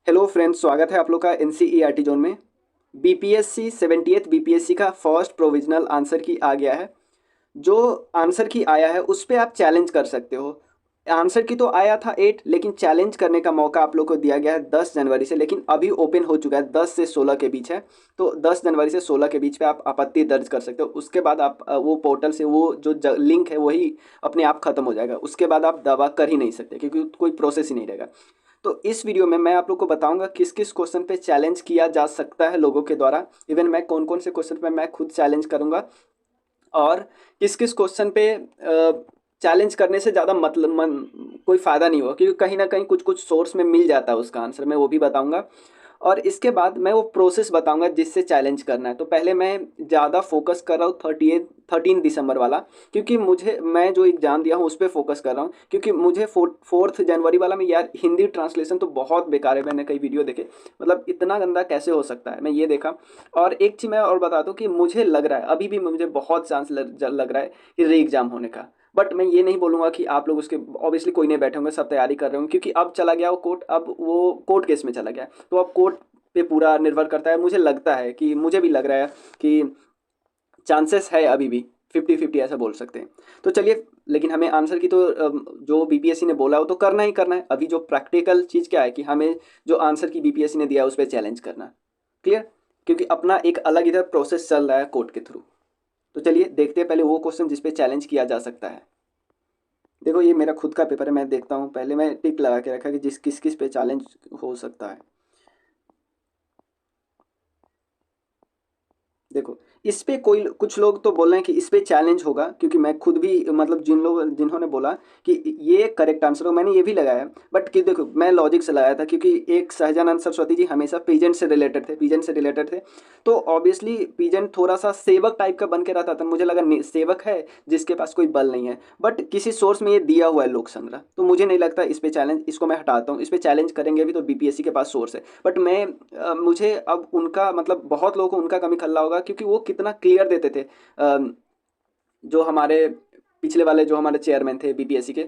Hello friends, स्वागत है आप लोग का एनसीईआरटी जोन में। बीपीएससी 70th बीपीएससी का फर्स्ट प्रोविजनल आंसर की आ गया है। जो आंसर की आया है उस पे आप चैलेंज कर सकते हो। आंसर की तो आया था 8, लेकिन चैलेंज करने का मौका आप लोग को दिया गया है 10 जनवरी से, लेकिन अभी ओपन हो चुका है, 10 से 16 के बीच है। तो 10 जनवरी से 16 के बीच पे आप आपत्ति दर्ज कर सकते हो। उसके बाद आप वो पोर्टल से वो जो लिंक है वही अपने आप खत्म हो जाएगा। उसके बाद आप दावा कर ही नहीं सकते क्योंकि कोई प्रोसेस ही नहीं रहेगा। तो इस वीडियो में मैं आप लोग को बताऊंगा किस किस क्वेश्चन पे चैलेंज किया जा सकता है लोगों के द्वारा। इवन मैं कौन कौन से क्वेश्चन पे मैं खुद चैलेंज करूंगा, और किस किस क्वेश्चन पे चैलेंज करने से ज़्यादा कोई फ़ायदा नहीं होगा, क्योंकि कहीं ना कहीं कुछ कुछ सोर्स में मिल जाता है उसका आंसर, मैं वो भी बताऊंगा। और इसके बाद मैं वो प्रोसेस बताऊंगा जिससे चैलेंज करना है। तो पहले मैं ज़्यादा फोकस कर रहा हूँ 13 दिसंबर वाला, क्योंकि मुझे मैं जो एग्ज़ाम दिया हूँ उस पर फोकस कर रहा हूँ, क्योंकि मुझे 4 जनवरी वाला में यार हिंदी ट्रांसलेशन तो बहुत बेकार है। मैंने कई वीडियो देखे, मतलब इतना गंदा कैसे हो सकता है, मैं ये देखा। और एक चीज़ मैं और बता दूँ कि मुझे लग रहा है, अभी भी मुझे बहुत चांस लग रहा है कि री एग्ज़ाम होने का। बट मैं ये नहीं बोलूँगा कि आप लोग उसके, ऑब्वियसली कोई नहीं बैठे होंगे, सब तैयारी कर रहे होंगे, क्योंकि अब चला गया वो कोर्ट, अब वो कोर्ट केस में चला गया। तो अब कोर्ट पे पूरा निर्भर करता है। मुझे लगता है कि, मुझे भी लग रहा है कि चांसेस है अभी भी 50-50, ऐसा बोल सकते हैं। तो चलिए, लेकिन हमें आंसर की तो जो बीपीएससी ने बोला वो तो करना ही करना है। अभी जो प्रैक्टिकल चीज़ क्या है कि हमें जो आंसर की बीपीएससी ने दिया उस पर चैलेंज करना। क्लियर? क्योंकि अपना एक अलग इधर प्रोसेस चल रहा है कोर्ट के थ्रू। तो चलिए देखते हैं पहले वो क्वेश्चन जिस पे चैलेंज किया जा सकता है। देखो, ये मेरा खुद का पेपर है, मैं देखता हूँ। पहले मैं टिक लगा के रखा कि जिस किस किस पे चैलेंज हो सकता है। देखो, इस पे कोई कुछ लोग तो बोल रहे हैं कि इस पे चैलेंज होगा, क्योंकि मैं खुद भी, मतलब जिन्होंने बोला कि ये करेक्ट आंसर हो, मैंने ये भी लगाया। बट कि देखो, मैं लॉजिक से लगाया था, क्योंकि एक सहजानंद सरस्वती जी हमेशा पीजेंट से रिलेटेड थे, तो ऑब्वियसली पीजेंट थोड़ा सा सेवक टाइप का बन के रहता था। मुझे लगा सेवक है जिसके पास कोई बल नहीं है, बट किसी सोर्स में ये दिया हुआ है लोक संग्रह, तो मुझे नहीं लगता इस पे चैलेंज, इसको मैं हटाता हूँ। इस पे चैलेंज करेंगे भी तो बीपीएससी के पास सोर्स है। बट मैं मुझे अब उनका, मतलब बहुत लोगों को उनका कमी खल्ला होगा, क्योंकि वो कितना क्लियर देते थे। जो हमारे पिछले वाले जो हमारे चेयरमैन थे बीपीएससी के,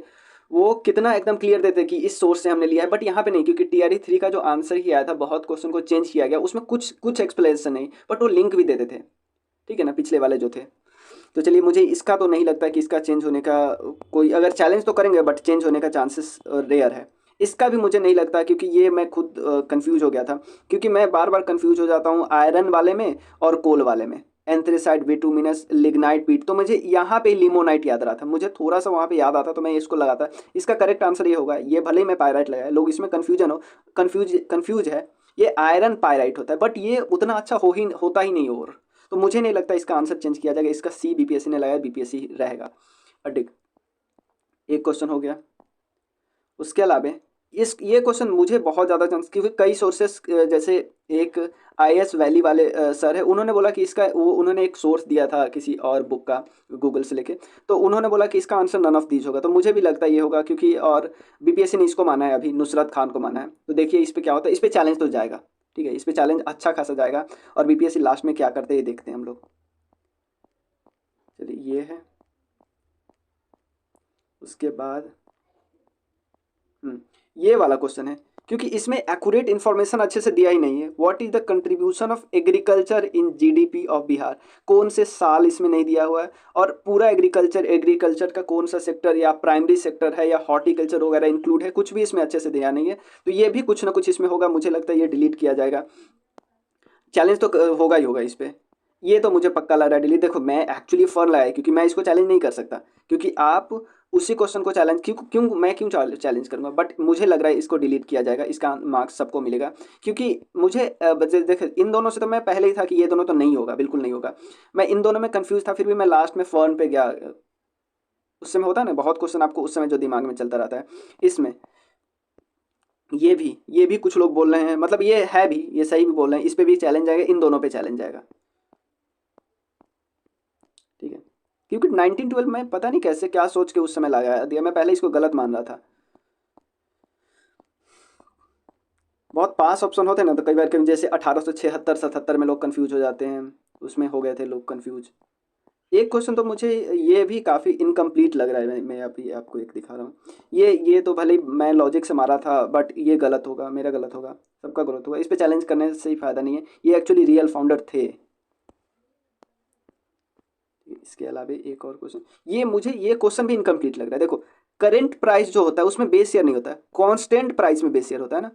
वो कितना एकदम क्लियर देते कि इस सोर्स से हमने लिया है। बट यहाँ पे नहीं, क्योंकि टीआरई 3 का जो आंसर ही आया था, बहुत क्वेश्चन को चेंज किया गया, उसमें कुछ कुछ एक्सप्लेनेशन नहीं, बट वो लिंक भी देते थे। ठीक है ना, पिछले वाले जो थे। तो चलिए, मुझे इसका तो नहीं लगता कि इसका चेंज होने का कोई, अगर चैलेंज तो करेंगे बट चेंज होने का चांसेस रेयर है। इसका भी मुझे नहीं लगता, क्योंकि ये मैं खुद कंफ्यूज हो गया था, क्योंकि मैं बार बार कंफ्यूज हो जाता हूँ आयरन वाले में और कोल वाले में। एंथ्रेसाइट, बिटुमिनस, लिग्नाइट, पीट, तो मुझे यहाँ पे लिमोनाइट याद रहा था, मुझे थोड़ा सा वहाँ पे याद आता, तो मैं इसको लगाता। इसका करेक्ट आंसर ये होगा। ये भले ही मैं पायराइट लगाया, लोग इसमें कंफ्यूज है। ये आयरन पायराइट होता है, बट ये उतना अच्छा होता ही नहीं। और तो मुझे नहीं लगता इसका आंसर चेंज किया जाएगा। इसका सी बीपीएससी ने लगाया, बीपीएससी रहेगा। अडिग, एक क्वेश्चन हो गया। उसके अलावा इस ये क्वेश्चन मुझे बहुत ज़्यादा चांस, क्योंकि कई सोर्सेस, जैसे एक आईएस वैली वाले सर है, उन्होंने बोला कि इसका, वो उन्होंने एक सोर्स दिया था किसी और बुक का, गूगल से लेके। तो उन्होंने बोला कि इसका आंसर नन ऑफ दीज होगा, तो मुझे भी लगता है ये होगा, क्योंकि और बीपीएससी ने इसको माना है, अभी नुसरत खान को माना है। तो देखिए इस पे क्या होता है, इस पे चैलेंज तो जाएगा। ठीक है, इस पे चैलेंज अच्छा खासा जाएगा, और बीपीएससी लास्ट में क्या करते हैं ये देखते हैं हम लोग। चलिए, ये है। उसके बाद ये वाला क्वेश्चन है, क्योंकि इसमें एक्यूरेट इन्फॉर्मेशन अच्छे से दिया ही नहीं है। What is the contribution of agriculture in GDP of Bihar, कौन से साल इसमें नहीं दिया हुआ है। और पूरा एग्रीकल्चर का कौन सा सेक्टर, या प्राइमरी सेक्टर है, या हॉर्टिकल्चर वगैरह इंक्लूड है, कुछ भी इसमें अच्छे से दिया नहीं है। तो ये भी कुछ ना कुछ इसमें होगा, मुझे लगता है ये डिलीट किया जाएगा। चैलेंज तो होगा ही होगा इस पे। ये तो मुझे पक्का लग रहा है डिलीट। देखो, मैं एक्चुअली फर लगाया, क्योंकि मैं इसको चैलेंज नहीं कर सकता, क्योंकि आप उसी क्वेश्चन को चैलेंज, क्यों चैलेंज करूंगा। बट मुझे लग रहा है इसको डिलीट किया जाएगा, इसका मार्क्स सबको मिलेगा। क्योंकि मुझे देखे, इन दोनों से तो मैं पहले ही था कि ये दोनों तो नहीं होगा, बिल्कुल नहीं होगा। मैं इन दोनों में कंफ्यूज था, फिर भी मैं लास्ट में फर्न पे गया। उस समय होता है ना, बहुत क्वेश्चन आपको उस समय जो दिमाग में चलता रहता है। इसमें ये भी कुछ लोग बोल रहे हैं, मतलब ये है भी, ये सही भी बोल रहे हैं, इस पे भी चैलेंज आएगा, इन दोनों पे चैलेंज आएगा। ठीक है, क्योंकि 1912 में पता नहीं कैसे, क्या सोच के उस समय लगा दिया, मैं पहले इसको गलत मान रहा था। बहुत पास ऑप्शन होते हैं ना, तो कई बार जैसे 1876-77 में लोग कंफ्यूज हो जाते हैं, उसमें हो गए थे लोग कंफ्यूज। एक क्वेश्चन तो मुझे ये भी काफ़ी इनकम्प्लीट लग रहा है, मैं अभी आपको एक दिखा रहा हूँ। ये तो भले ही मैं लॉजिक से मारा था, बट ये गलत होगा, मेरा गलत होगा, सबका गलत होगा, इस पे चैलेंज करने से ही फ़ायदा नहीं है। ये एक्चुअली रियल फाउंडर थे। इसके अलावा एक और क्वेश्चन, ये क्वेश्चन भी इनकम्प्लीट लग रहा है। देखो, करेंट प्राइस जो होता है उसमें बेस ईयर नहीं होता है, कांस्टेंट प्राइस में बेस ईयर होता है ना,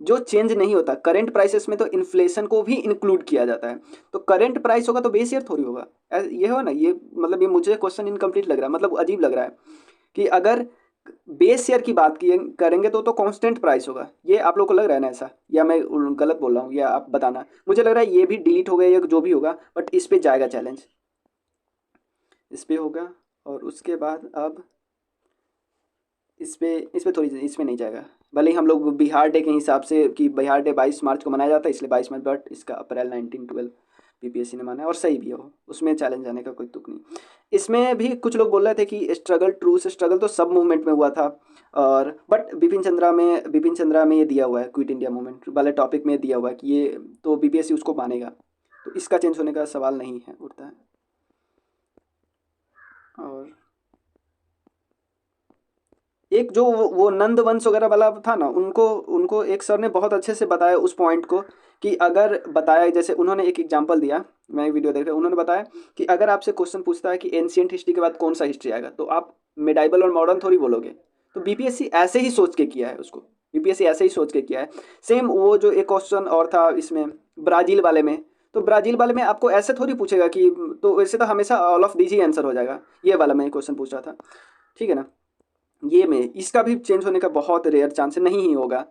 जो चेंज नहीं होता। करंट प्राइसेस में तो इन्फ्लेशन को भी इंक्लूड किया जाता है, तो करंट प्राइस होगा तो बेस ईयर थोड़ी होगा। ये हो ना, ये मतलब ये मुझे क्वेश्चन इनकम्प्लीट लग रहा है, मतलब अजीब लग रहा है कि अगर बेस ईयर की बात किए करेंगे तो कांस्टेंट प्राइस होगा। ये आप लोग को लग रहा है ना ऐसा, या मैं गलत बोल रहा हूँ, या आप बताना। मुझे लग रहा है ये भी डिलीट हो गया या जो भी होगा, बट इस पे जाएगा चैलेंज, इस पे होगा। और उसके बाद अब इस पे थोड़ी, इस पे नहीं जाएगा। भले ही हम लोग बिहार डे के हिसाब से कि बिहार डे 22 मार्च को मनाया जाता है, इसलिए 22 मार्च, बट इसका अप्रैल 1912 बीपीएससी ने माना है, और सही भी हो, उसमें चैलेंज आने का कोई तुक नहीं। इसमें भी कुछ लोग बोल रहे थे कि स्ट्रगल, ट्रू से स्ट्रगल तो सब मूवमेंट में हुआ था, और बट बिपिन चंद्रा में ये दिया हुआ है, क्विट इंडिया मूवमेंट वाले टॉपिक में दिया हुआ है कि ये तो बीपीएससी उसको मानेगा, तो इसका चेंज होने का सवाल नहीं है, उठता है। और एक जो वो नंद वंश वगैरह वाला था ना, उनको उनको एक सर ने बहुत अच्छे से बताया उस पॉइंट को, कि अगर बताया, जैसे उन्होंने एक एग्जांपल दिया, मैं वीडियो देख रहा, उन्होंने बताया कि अगर आपसे क्वेश्चन पूछता है कि एंशियंट हिस्ट्री के बाद कौन सा हिस्ट्री आएगा, तो आप मिडाइवल और मॉडर्न थोड़ी बोलोगे। तो बीपीएससी ऐसे ही सोच के किया है उसको, बीपीएससी ऐसे ही सोच के किया है। सेम वो जो एक क्वेश्चन और था इसमें ब्राज़ील वाले में, तो ब्राज़ील वाले में आपको ऐसे थोड़ी पूछेगा कि, तो वैसे तो हमेशा all of these he answer हो जाएगा। ये वाला मैं क्वेश्चन पूछ रहा था, ठीक है ना। ये में इसका भी चेंज होने का बहुत रेयर चांस है, नहीं ही होगा।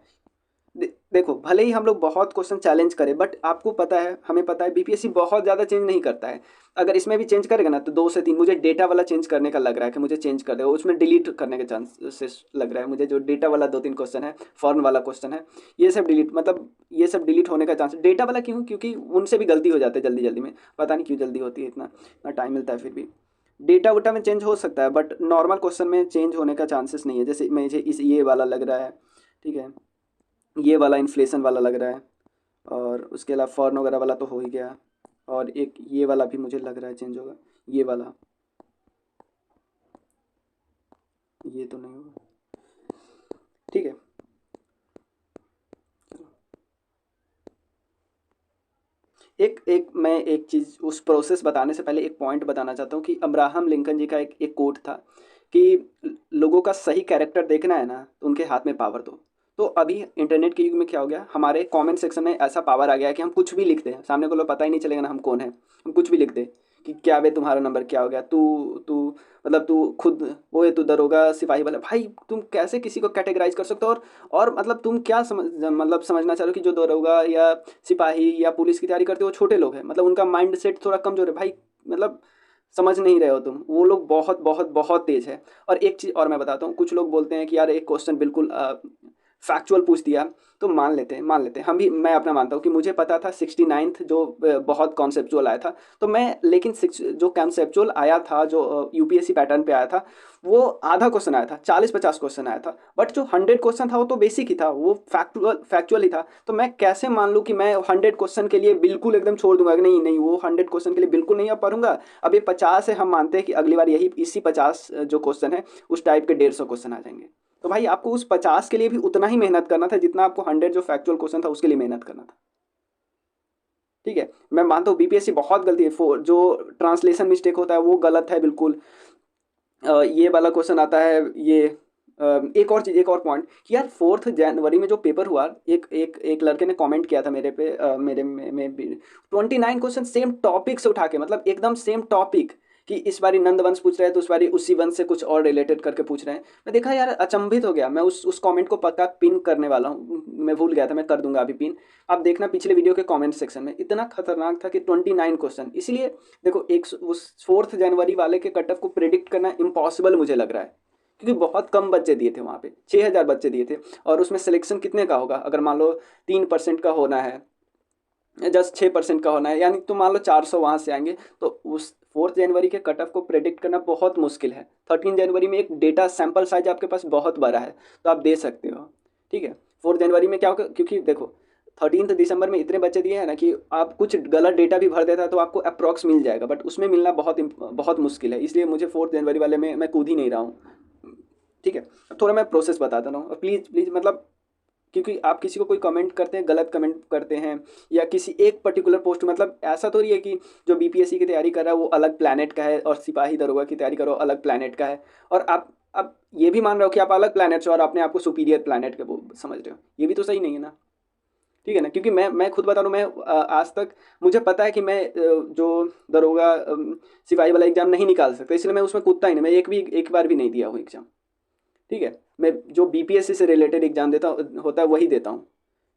देखो, भले ही हम लोग बहुत क्वेश्चन चैलेंज करें, बट आपको पता है, हमें पता है, बीपीएससी बहुत ज़्यादा चेंज नहीं करता है। अगर इसमें भी चेंज करेगा ना, तो 2 से 3 मुझे डेटा वाला चेंज करने का लग रहा है, कि मुझे चेंज कर देगा, उसमें डिलीट करने के चांसेस लग रहा है मुझे। जो डेटा वाला 2-3 क्वेश्चन है, फॉर्न वाला क्वेश्चन है, ये सब डिलीट, मतलब ये सब डिलीट होने का चांस, डेटा वाला क्यों, क्योंकि उनसे भी गलती हो जाती है जल्दी जल्दी में, पता नहीं क्यों जल्दी होती है, इतना टाइम मिलता है फिर भी। डेटा वोटा में चेंज हो सकता है, बट नॉर्मल क्वेश्चन में चेंज होने का चांसेस नहीं है। जैसे मुझे इस ये वाला लग रहा है, ठीक है, ये वाला इन्फ्लेशन वाला लग रहा है, और उसके अलावा फॉरेन वगैरह वाला तो हो ही गया, और एक ये वाला भी मुझे लग रहा है चेंज होगा, ये वाला, ये तो नहीं होगा, ठीक है। एक एक मैं एक चीज़, उस प्रोसेस बताने से पहले एक पॉइंट बताना चाहता हूँ, कि अब्राहम लिंकन जी का एक कोट था, कि लोगों का सही कैरेक्टर देखना है ना, तो उनके हाथ में पावर दो। तो अभी इंटरनेट के युग में क्या हो गया, हमारे कमेंट सेक्शन में ऐसा पावर आ गया है कि हम कुछ भी लिख दें, सामने को लोग पता ही नहीं चलेगा ना हम कौन है, हम कुछ भी लिख दें, कि क्या बे तुम्हारा नंबर क्या हो गया, तू तू मतलब तू खुद वो है, तू दरोगा सिपाही वाला, भाई तुम कैसे किसी को कैटेगराइज कर सकते हो। और मतलब तुम क्या मतलब समझना चाह रहे हो कि जो दरोगा या सिपाही या पुलिस की तैयारी करते हो वो छोटे लोग हैं, मतलब उनका माइंड सेट थोड़ा कमजोर है भाई, मतलब समझ नहीं रहे हो तुम, वो लोग बहुत बहुत बहुत तेज है। और एक चीज़ और मैं बताता हूँ, कुछ लोग बोलते हैं कि यार एक क्वेश्चन बिल्कुल फैक्चुअल पूछ दिया, तो मान लेते हैं हम भी, मैं अपना मानता हूँ कि मुझे पता था 69th जो बहुत कॉन्सेप्चुअल आया था, तो मैं, लेकिन जो कॉन्सेप्चुअल आया था, जो यूपीएससी पैटर्न पे आया था, वो आधा क्वेश्चन आया था, 40-50 क्वेश्चन आया था, बट जो 100 क्वेश्चन था वो तो बेसिक ही था, वो फैक्चुअल ही था। तो मैं कैसे मान लूँ कि मैं 100 क्वेश्चन के लिए बिल्कुल एकदम छोड़ दूंगा कि नहीं नहीं, वो 100 क्वेश्चन के लिए बिल्कुल नहीं अब पढ़ूंगा। अब ये 50 है, हम मानते हैं कि अगली बार यही इसी 50 जो क्वेश्चन है, उस टाइप के 150 क्वेश्चन आ जाएंगे। तो भाई आपको उस 50 के लिए भी उतना ही मेहनत करना था, जितना आपको 100 जो फैक्चुअल क्वेश्चन था उसके लिए मेहनत करना था, ठीक है। मैं मानता हूँ बीपीएससी बहुत गलती है, जो ट्रांसलेशन मिस्टेक होता है वो गलत है बिल्कुल। ये वाला क्वेश्चन आता है, ये एक और चीज़, एक और पॉइंट, कि यार 4 जनवरी में जो पेपर हुआ, एक लड़के ने कमेंट किया था मेरे पे, मेरे में भी 29 क्वेश्चन सेम टॉपिक से उठा के, मतलब एकदम सेम टॉपिक, कि इस बारी नंद वंश पूछ रहे हैं, तो उस बारी उसी वंश से कुछ और रिलेटेड करके पूछ रहे हैं। मैं देखा यार, अचंभित हो गया मैं, उस कमेंट को पक्का पिन करने वाला हूँ, मैं भूल गया था, मैं कर दूंगा अभी पिन। आप देखना पिछले वीडियो के कमेंट सेक्शन में, इतना खतरनाक था कि 29 क्वेश्चन, इसीलिए देखो, एक उस 4 जनवरी वाले के कट ऑफ को प्रिडिक्ट करना इम्पॉसिबल मुझे लग रहा है, क्योंकि बहुत कम बच्चे दिए थे वहाँ पे, 6,000 बच्चे दिए थे, और उसमें सिलेक्शन कितने का होगा, अगर मान लो 3% का होना है, जस्ट 6% का होना है, यानी तुम मान लो 400 वहाँ से आएंगे, तो उस 4 जनवरी के कट ऑफ को प्रेडिक्ट करना बहुत मुश्किल है। 13 जनवरी में एक डेटा सैंपल साइज आपके पास बहुत बड़ा है, तो आप दे सकते हो, ठीक है। 4 जनवरी में क्या होगा, क्योंकि देखो 13 दिसंबर में इतने बच्चे दिए हैं ना कि आप कुछ गलत डेटा भी भर देता है तो आपको अप्रॉक्स मिल जाएगा, बट उसमें मिलना बहुत मुश्किल है। इसलिए मुझे 4 जनवरी वाले में मैं कूद ही नहीं रहा हूँ। ठीक है, अब थोड़ा मैं प्रोसेस बताता हूँ, और प्लीज़ प्लीज़ मतलब, क्योंकि आप किसी को कोई कमेंट करते हैं, गलत कमेंट करते हैं, या किसी एक पर्टिकुलर पोस्ट, मतलब ऐसा तो नहीं है कि जो बीपीएससी की तैयारी कर रहा है वो अलग प्लैनेट का है और सिपाही दरोगा की तैयारी करो अलग प्लैनेट का है, और आप अब ये भी मान रहे हो कि आप अलग प्लैनेट से और अपने आप को सुपीरियर प्लैनेट के वो समझ रहे हो, ये भी तो सही नहीं है ना। ठीक है ना, क्योंकि मैं खुद बता रहा हूँ, मैं आज तक मुझे पता है कि मैं जो दरोगा सिपाही वाला एग्जाम नहीं निकाल सकता, इसलिए मैं उसमें कूदता ही नहीं, मैं एक बार भी नहीं दिया हूँ एग्जाम। ठीक है, मैं जो बीपीएससी से रिलेटेड एग्जाम देता होता है वही देता हूँ।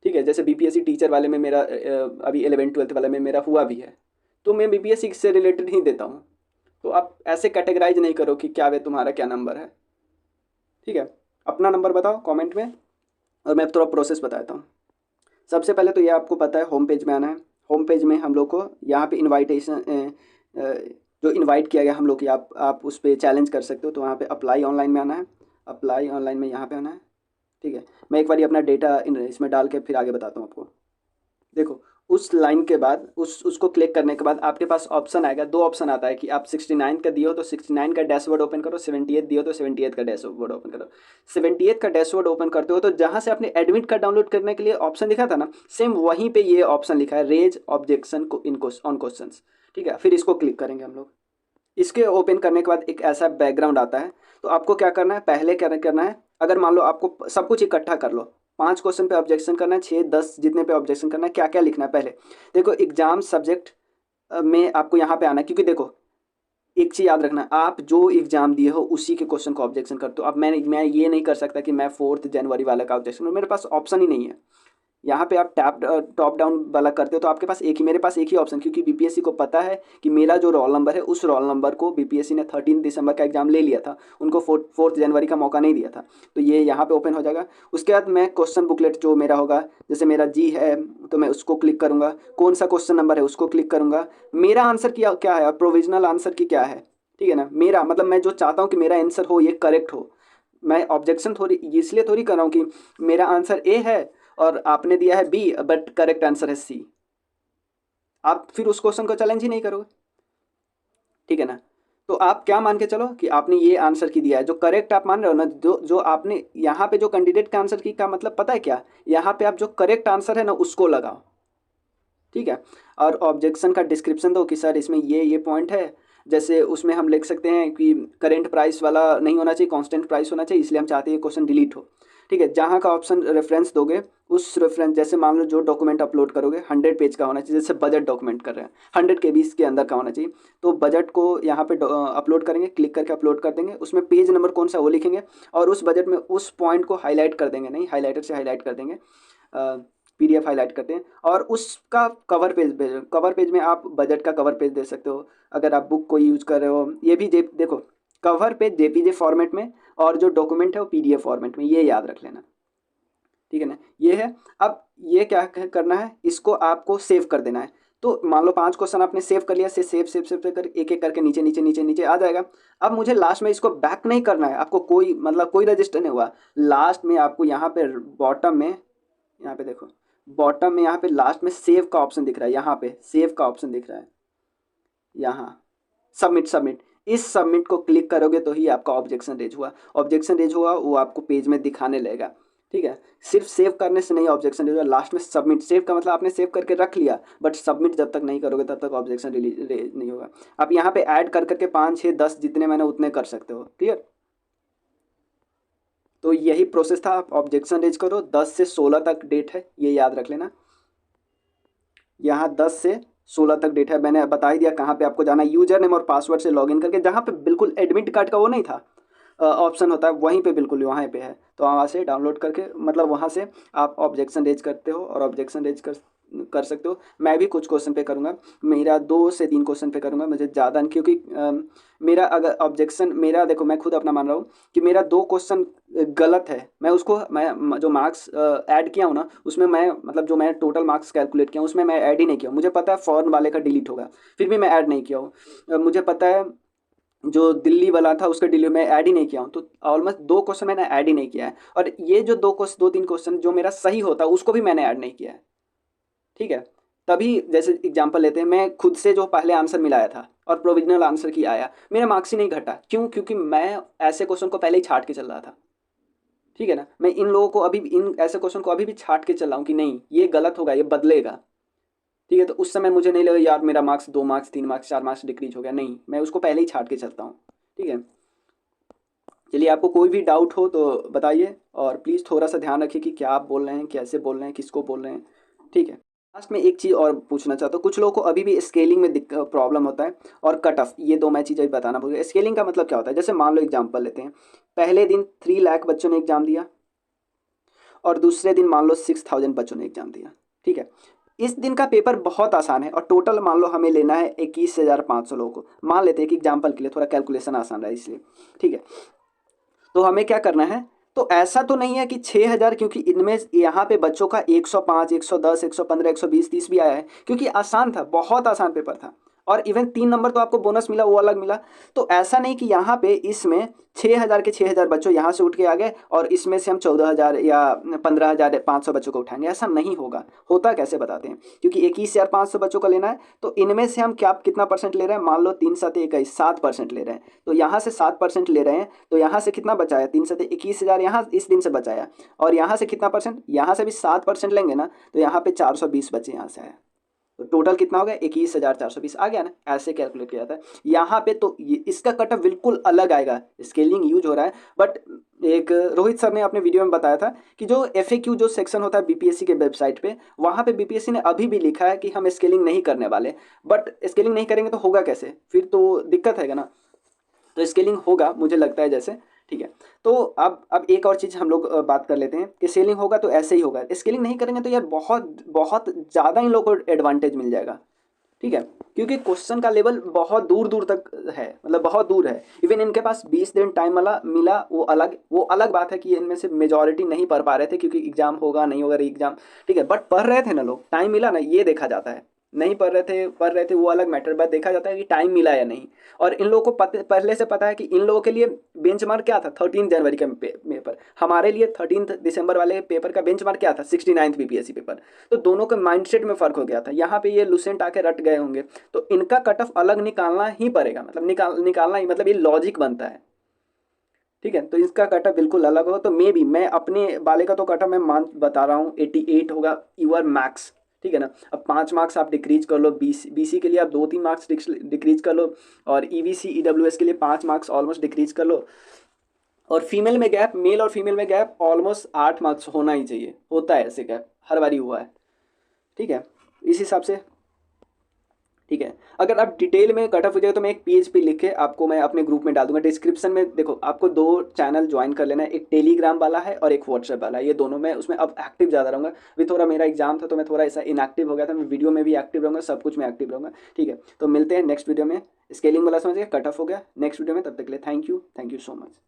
ठीक है, जैसे बीपीएससी टीचर वाले में मेरा अभी 11वीं 12वीं वाले में मेरा हुआ भी है, तो मैं बीपीएससी से रिलेटेड ही देता हूँ। तो आप ऐसे कैटेगराइज नहीं करो कि क्या वे तुम्हारा क्या नंबर है। ठीक है, अपना नंबर बताओ कमेंट में, और मैं थोड़ा प्रोसेस बताता हूँ। सबसे पहले तो ये आपको पता है, होम पेज में आना है। होम पेज में हम लोग को यहाँ पे इनवाइटेशन, जो इनवाइट किया गया हम लोग की, आप उस पर चैलेंज कर सकते हो, तो वहाँ पे अप्लाई ऑनलाइन में आना है। अप्लाई ऑनलाइन में यहाँ पे आना है। ठीक है, मैं एक बार अपना डेटा इसमें डाल के फिर आगे बताता हूँ आपको। देखो, उस लाइन के बाद उसको क्लिक करने के बाद आपके पास ऑप्शन आएगा, दो ऑप्शन आता है कि आप 69 का दियो तो 69 का डैशबोर्ड ओपन करो, 78 दियो तो 78 का डैशबोर्ड ओपन करो। 78 का डैशबोर्ड ओपन करते हो तो जहाँ से आपने एडमिट कार्ड डाउनलोड करने के लिए ऑप्शन दिखा था ना, सेम वहीं पे ये ऑप्शन लिखा है, रेज ऑब्जेक्शन को इन ऑन क्वेश्चन। ठीक है, फिर इसको क्लिक करेंगे हम लोग। इसके ओपन करने के बाद एक ऐसा बैकग्राउंड आता है, तो आपको क्या करना है, पहले क्या करना है, अगर मान लो आपको सब कुछ इकट्ठा कर लो, 5 क्वेश्चन पे ऑब्जेक्शन करना है, 6 10 जितने पे ऑब्जेक्शन करना है, क्या क्या लिखना है पहले। देखो, एग्जाम सब्जेक्ट में आपको यहाँ पे आना है, क्योंकि देखो एक चीज़ याद रखना, आप जो एग्जाम दिए हो उसी के क्वेश्चन को ऑब्जेक्शन करते हो। अब मैं ये नहीं कर सकता कि मैं 4 जनवरी वाले का ऑब्जेक्शन, मेरे पास ऑप्शन ही नहीं है। यहाँ पे आप टॉप डाउन वाला करते हो तो आपके पास एक ही, मेरे पास एक ही ऑप्शन, क्योंकि बीपीएससी को पता है कि मेरा जो रोल नंबर है उस रोल नंबर को बीपीएससी ने 13 दिसंबर का एग्जाम ले लिया था, उनको 4 जनवरी का मौका नहीं दिया था। तो ये यहाँ पे ओपन हो जाएगा। उसके बाद मैं क्वेश्चन बुकलेट जो मेरा होगा, जैसे मेरा जी है तो मैं उसको क्लिक करूँगा, कौन सा क्वेश्चन नंबर है उसको क्लिक करूँगा, मेरा आंसर क्या है और प्रोविजनल आंसर की क्या है। ठीक है ना, मेरा मतलब मैं जो चाहता हूँ कि मेरा आंसर हो ये करेक्ट हो। मैं ऑब्जेक्शन थोड़ी इसलिए थोड़ी कर रहा हूँ कि मेरा आंसर ए है और आपने दिया है बी, बट करेक्ट आंसर है सी, आप फिर उस क्वेश्चन को चैलेंज ही नहीं करोगे। ठीक है ना, तो आप क्या मान के चलो कि आपने ये आंसर की दिया है, जो करेक्ट आप मान रहे हो ना, जो जो आपने यहाँ पे जो कैंडिडेट का आंसर की का मतलब पता है क्या, यहाँ पे आप जो करेक्ट आंसर है ना उसको लगाओ। ठीक है, और ऑब्जेक्शन का डिस्क्रिप्शन दो कि सर इसमें ये पॉइंट है, जैसे उसमें हम लिख सकते हैं कि करेंट प्राइस वाला नहीं होना चाहिए, कांस्टेंट प्राइस होना चाहिए, इसलिए हम चाहते हैं ये क्वेश्चन डिलीट हो। ठीक है, जहाँ का ऑप्शन रेफरेंस दोगे उस रेफरेंस, जैसे मान लो जो डॉक्यूमेंट अपलोड करोगे 100 पेज का होना चाहिए, जैसे बजट डॉक्यूमेंट कर रहे हैं 100 KB के अंदर का होना चाहिए, तो बजट को यहाँ पे अपलोड करेंगे, क्लिक करके अपलोड कर देंगे, उसमें पेज नंबर कौन सा वो लिखेंगे, और उस बजट में उस पॉइंट को हाईलाइट कर देंगे, नहीं हाईलाइटर से हाईलाइट कर देंगे, पीडीएफ हाईलाइट करते हैं, और उसका कवर पेज में आप बजट का कवर पेज दे सकते हो। अगर आप बुक को यूज कर रहे हो, ये भी देखो कवर पेज जेपीजे फॉर्मेट में, और जो डॉक्यूमेंट है वो पीडीएफ फॉर्मेट में, ये याद रख लेना। ठीक है ना, ये है। अब ये क्या करना है, इसको आपको सेव कर देना है। तो मान लो 5 क्वेश्चन आपने सेव कर लिया, से सेव कर एक एक करके नीचे नीचे नीचे नीचे आ जाएगा। अब मुझे लास्ट में इसको बैक नहीं करना है, आपको कोई मतलब कोई रजिस्टर नहीं हुआ, लास्ट में आपको यहाँ पे बॉटम में, यहाँ पे देखो बॉटम में यहाँ पे लास्ट में सेव का ऑप्शन दिख रहा है, यहाँ पे सेव का ऑप्शन दिख रहा है, यहाँ सबमिट, इस सबमिट को क्लिक करोगे तो ही आपका ऑब्जेक्शन रेज हुआ, वो आपको पेज में दिखाने लगेगा। ठीक है, सिर्फ सेव करने से नहीं ऑब्जेक्शन रेज हुआ, लास्ट में सबमिट, सेव का मतलब आपने सेव करके रख लिया, बट सबमिट जब तक नहीं करोगे तब तक ऑब्जेक्शन रेज नहीं होगा। आप यहाँ पे ऐड कर करके 5 6 10 जितने मैंने उतने कर सकते हो। क्लियर, तो यही प्रोसेस था, आप ऑब्जेक्शन रेज करो। 10 से 16 तक डेट है, ये याद रख लेना। यहाँ 10 से 16 तक डेट है, मैंने बता ही दिया कहाँ पे आपको जाना है, यूजर नेम और पासवर्ड से लॉगिन करके, जहाँ पे बिल्कुल एडमिट कार्ड का वो नहीं था ऑप्शन होता है, वहीं पे बिल्कुल वहाँ पे है, तो वहाँ से डाउनलोड करके मतलब वहाँ से आप ऑब्जेक्शन रेज करते हो और ऑब्जेक्शन रेज कर सकते हो। मैं भी कुछ क्वेश्चन पे करूँगा, मेरा 2 से 3 क्वेश्चन पे करूँगा, मुझे ज़्यादा नहीं, क्योंकि मेरा अगर ऑब्जेक्शन, मेरा देखो मैं खुद अपना मान रहा हूँ कि मेरा 2 क्वेश्चन गलत है, मैं उसको मैं जो मार्क्स ऐड किया हूँ ना उसमें मैं मतलब जो मैं टोटल मार्क्स कैलकुलेट किया हूँ उसमें मैं ऐड ही नहीं किया हूँ। मुझे पता है फॉरेन वाले का डिलीट होगा, फिर भी मैं ऐड नहीं किया हूँ। मुझे पता है जो दिल्ली वाला था उसका डिलीट मैं ऐड ही नहीं किया हूँ, तो ऑलमोस्ट 2 क्वेश्चन मैंने ऐड ही नहीं किया है, और ये जो 2 3 क्वेश्चन जो मेरा सही होता है उसको भी मैंने ऐड नहीं किया है। ठीक है। तभी जैसे एग्जांपल लेते हैं, मैं खुद से जो पहले आंसर मिलाया था और प्रोविजनल आंसर की आया, मेरा मार्क्स ही नहीं घटा। क्यों? क्योंकि मैं ऐसे क्वेश्चन को पहले ही छाट के चल रहा था। ठीक है ना, मैं इन लोगों को अभी भी, इन ऐसे क्वेश्चन को अभी भी छाट के चल रहा हूँ कि नहीं ये गलत होगा, ये बदलेगा। ठीक है, तो उस समय मुझे नहीं लगा यार मेरा marks 2 marks 3 marks 4 marks decrease हो गया, नहीं, मैं उसको पहले ही छाट के चलता हूँ। ठीक है, चलिए आपको कोई भी डाउट हो तो बताइए, और प्लीज़ थोड़ा सा ध्यान रखिए कि क्या आप बोल रहे हैं, कैसे बोल रहे हैं, किसको बोल रहे हैं। ठीक है। लास्ट में एक चीज़ और पूछना चाहता हूँ, कुछ लोगों को अभी भी स्केलिंग में प्रॉब्लम होता है, और कट ऑफ, ये दो मैं चीज़ें बताना भूल गया। स्केलिंग का मतलब क्या होता है, जैसे मान लो एग्जाम्पल लेते हैं, पहले दिन 3 लाख बच्चों ने एग्जाम दिया, और दूसरे दिन मान लो 6,000 बच्चों ने एग्जाम दिया। ठीक है, इस दिन का पेपर बहुत आसान है, और टोटल मान लो हमें लेना है 21,500 लोगों को, मान लेते हैं कि एग्जाम्पल के लिए थोड़ा कैलकुलेशन आसान रहा इसलिए। ठीक है, तो हमें क्या करना है, तो ऐसा तो नहीं है कि 6,000, क्योंकि इनमें यहाँ पे बच्चों का 105 110 115 120 30 भी आया है, क्योंकि आसान था, बहुत आसान पेपर था, और इवन 3 नंबर तो आपको बोनस मिला, वो अलग मिला। तो ऐसा नहीं कि यहाँ पे इसमें 6,000 के 6,000 बच्चों यहाँ से उठ के आ गए, और इसमें से हम 14,000 या 15,500 बच्चों को उठाएंगे, ऐसा नहीं होगा। होता कैसे बताते हैं, क्योंकि 21,500 बच्चों का लेना है, तो इनमें से हम क्या कितना परसेंट ले रहे हैं, मान लो 3 7 21 7% ले रहे हैं, तो यहाँ से 7% ले रहे हैं, तो यहाँ से कितना बचाया, 3 7 21,000 यहाँ इस दिन से बचाया, और यहाँ से कितना परसेंट, यहाँ से भी 7% लेंगे ना, तो यहाँ पे 420 बचे यहाँ से आया, तो टोटल कितना हो गया, 21,420 आ गया ना, ऐसे कैलकुलेट किया जाता है। यहाँ पे तो ये इसका कटअप बिल्कुल अलग आएगा, स्केलिंग यूज हो रहा है, बट एक रोहित सर ने अपने वीडियो में बताया था कि जो FAQ जो सेक्शन होता है बीपीएससी के वेबसाइट पे, वहाँ पे बीपीएससी ने अभी भी लिखा है कि हम स्केलिंग नहीं करने वाले, बट स्केलिंग नहीं करेंगे तो होगा कैसे, फिर तो दिक्कत है ना, तो स्केलिंग होगा मुझे लगता है जैसे। ठीक है, तो अब एक और चीज़ हम लोग बात कर लेते हैं कि स्केलिंग होगा तो ऐसे ही होगा, स्केलिंग नहीं करेंगे तो यार बहुत बहुत ज़्यादा इन लोगों को एडवांटेज मिल जाएगा। ठीक है, क्योंकि क्वेश्चन का लेवल बहुत दूर दूर तक है, मतलब बहुत दूर है। इवन इनके पास 20 दिन टाइम वाला मिला, वो अलग बात है कि इनमें से मेजॉरिटी नहीं पढ़ पा रहे थे, क्योंकि एग्जाम होगा नहीं होगा एग्जाम। ठीक है, बट पढ़ रहे थे ना लोग, टाइम मिला ना, ये देखा जाता है। नहीं पढ़ रहे थे वो अलग मैटर, बट देखा जाता है कि टाइम मिला या नहीं। और इन लोगों को पहले से पता है कि इन लोगों के लिए बेंचमार्क क्या था, 13 जनवरी का पेपर, हमारे लिए 13 दिसंबर वाले पेपर का बेंचमार्क क्या था, 69th बीपीएससी पेपर। तो दोनों के माइंडसेट में फ़र्क हो गया था, यहाँ पे ये लुसेंट आके रट गए होंगे, तो इनका कट ऑफ अलग निकालना ही पड़ेगा, मतलब निकालना ही, मतलब ये लॉजिक बनता है। ठीक है, तो इसका कट ऑफ बिल्कुल अलग हो, तो मैं अपने वाले का तो कट ऑफ मैं मान बता रहा हूँ 88 होगा, यूआर मैक्स। ठीक है ना, अब 5 मार्क्स आप डिक्रीज कर लो, बीसी के लिए आप 2 3 मार्क्स डिक्रीज कर लो, और ईवीसी ईडब्ल्यूएस के लिए 5 मार्क्स ऑलमोस्ट डिक्रीज कर लो, और फीमेल में गैप, मेल और फीमेल में गैप ऑलमोस्ट 8 मार्क्स होना ही चाहिए, होता है ऐसे गैप, हर बारी हुआ है। ठीक है, इस हिसाब से। ठीक है, अगर आप डिटेल में कट ऑफ हो जाए तो मैं एक PHP लिख के आपको मैं अपने ग्रुप में डाल दूंगा डिस्क्रिप्शन में। देखो आपको 2 चैनल ज्वाइन कर लेना है, एक टेलीग्राम वाला है और एक व्हाट्सएप वाला है, ये दोनों में उसमें अब एक्टिव ज़्यादा रहूँगा। अभी थोड़ा मेरा एग्जाम था तो मैं थोड़ा ऐसा इनएक्टिव हो गया था, मैं वीडियो में भी एक्टिव रहूँगा, सब कुछ में एक्टिव रहूँगा। ठीक है, तो मिलते हैं नेक्स्ट वीडियो में। स्केलिंग वाला समझ गया, कट ऑफ हो गया, नेक्स्ट वीडियो में, तब तक के लिए थैंक यू सो मच।